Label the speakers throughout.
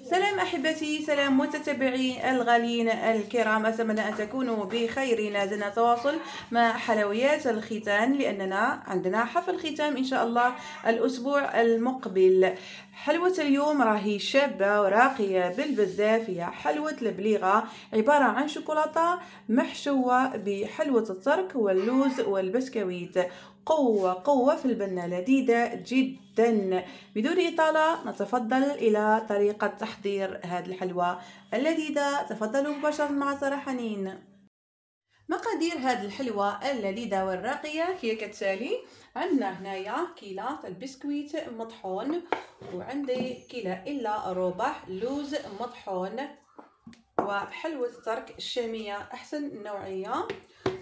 Speaker 1: سلام أحبتي، سلام متتبعي الغاليين الكرام، أتمنى أن تكونوا بخير. لا زلنا نتواصل مع حلويات الختان لأننا عندنا حفل ختام إن شاء الله الأسبوع المقبل. حلوة اليوم راهي شابة وراقية بالبزاف، هي حلوة البليغة، عبارة عن شوكولاتة محشوة بحلوة الترك واللوز والبسكويت. قوة في البنة، لذيذة جدا. بدون إطالة نتفضل إلى طريقة تحضير هذه الحلوى اللذيذة. تفضلوا مباشرة مع سارة حنين. مقادير هذه الحلوى اللذيذة والراقية هي كالتالي: عندنا هنايا كيلو البسكويت مطحون، وعندي كيلو إلا ربع لوز مطحون، وحلوة الترك الشامية أحسن نوعية،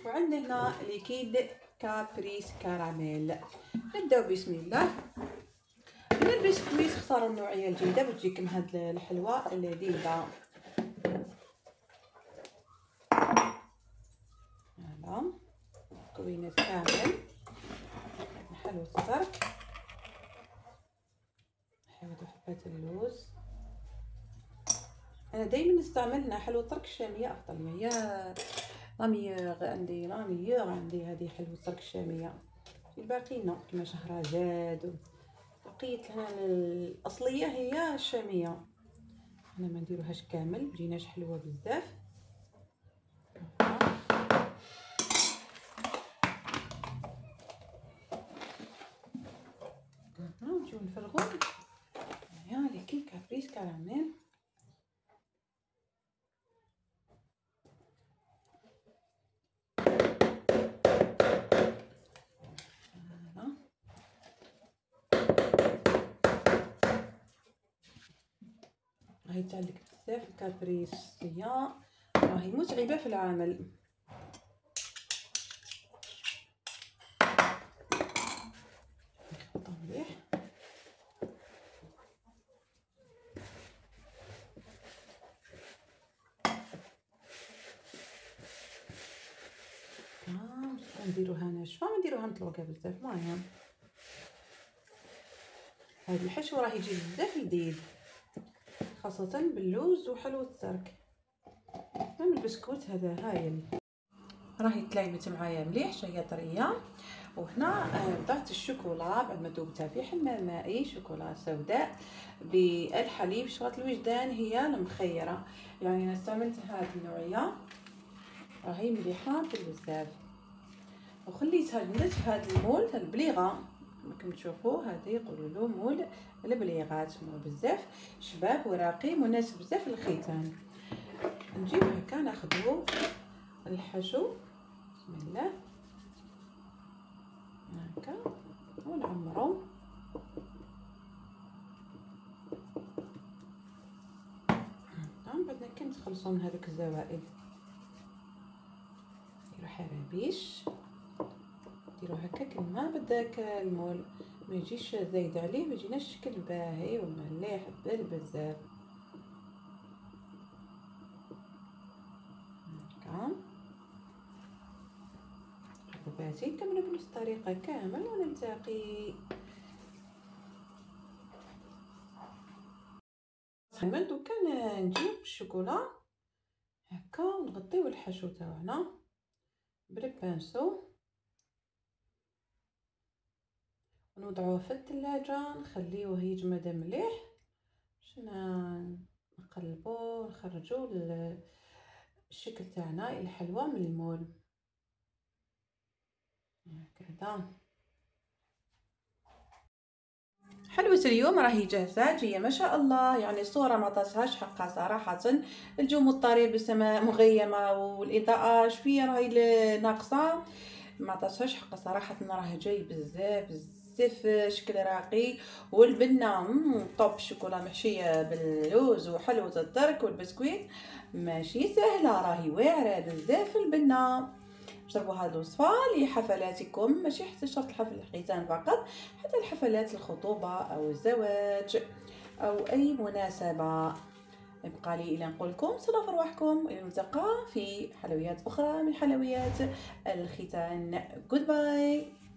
Speaker 1: وعندنا هنا ليكيد كابريس كراميل. نبداو بسم الله. من البسكويت اختاروا النوعية الجيدة باش تجيكم هاد الحلوى اللذيذة. هذا مكونات كامل: حلوة الترك، حلوة حبات اللوز. انا دائما نستعمل هنا حلوة الترك الشامية افضل، هي لاميغ عندي، عندي هذه حلوة الترك الشامية. الباقيين كما شهرزاد بقيت هنا الاصليه هي الشاميه. انا ما نديروهاش كامل، مجيناش حلوه بزاف. نجيو نفرغو هنا ليكيد كابريس كراميل. راهي تعلق بزاف الكابريس، هي راهي متعبه في العمل. نخلطو مليح. نديروها ناشفه، ما نديروها مطلوقه بزاف. المهم هاد الحشو راه يجي بزاف لذيذ، خاصه باللوز وحلوة الترك. من البسكوت هذا هايل، راهي تلايمت معايا مليح، جايه طريه. وهنا ضعت الشوكولا بعد ما ذوبتها في حمام مائي، شوكولا سوداء بالحليب. شغلة الوجدان هي المخيره، يعني انا استعملت هذه النوعيه، راهي مليحه بزاف. وخليتها جنت هذا المول البليغه كما تشوفوا. هذه يقولوا له مول البليغات، مول بزاف شباب وراقي، مناسب بزاف للختان. نجيب هكا ناخذو الحشو بسم الله هكا ونعمرو. بعدنا كي نتخلصوا من هذوك الزوائد نديرو حرابيش، نديرو هكا كما بداك المول، ما يجيش زايد عليه، ما يجيناش شكل باهي ومليح بزاف. هكا حباتي نكملو بنفس الطريقه كامل ونلتقي. عمل دوكا نجيب الشوكولا هكا ونغطيو الحشو تاعنا بالبانسو ونوضعوه في الثلاجه، نخليوه يجمد مليح باش نقلبو ونخرجو الشكل تاعنا الحلوى من المول هكذا. حلوة اليوم راهي جاهزة، جاية ما شاء الله، يعني الصورة ما عطاتهاش حقها صراحة. الجو مضطرب، السماء مغيمة والإضاءة شوية راهي ناقصة، ما عطاتهاش حقها صراحة. راه جاي بزاف شكل راقي، والبنة طوب الشوكولا محشية باللوز وحلوة الدرك والبسكويت، ماشي سهلة، راهي واعرة بزاف البنة. جربوا هذه الوصفة لحفلاتكم، ماشي حتى شرط الحفل الختان فقط، حتى الحفلات الخطوبة أو الزواج أو أي مناسبة. يبقى لي إلى نقول لكم صلاة في رواحكم، إلى الملتقى في حلويات أخرى من حلويات الختان. Goodbye.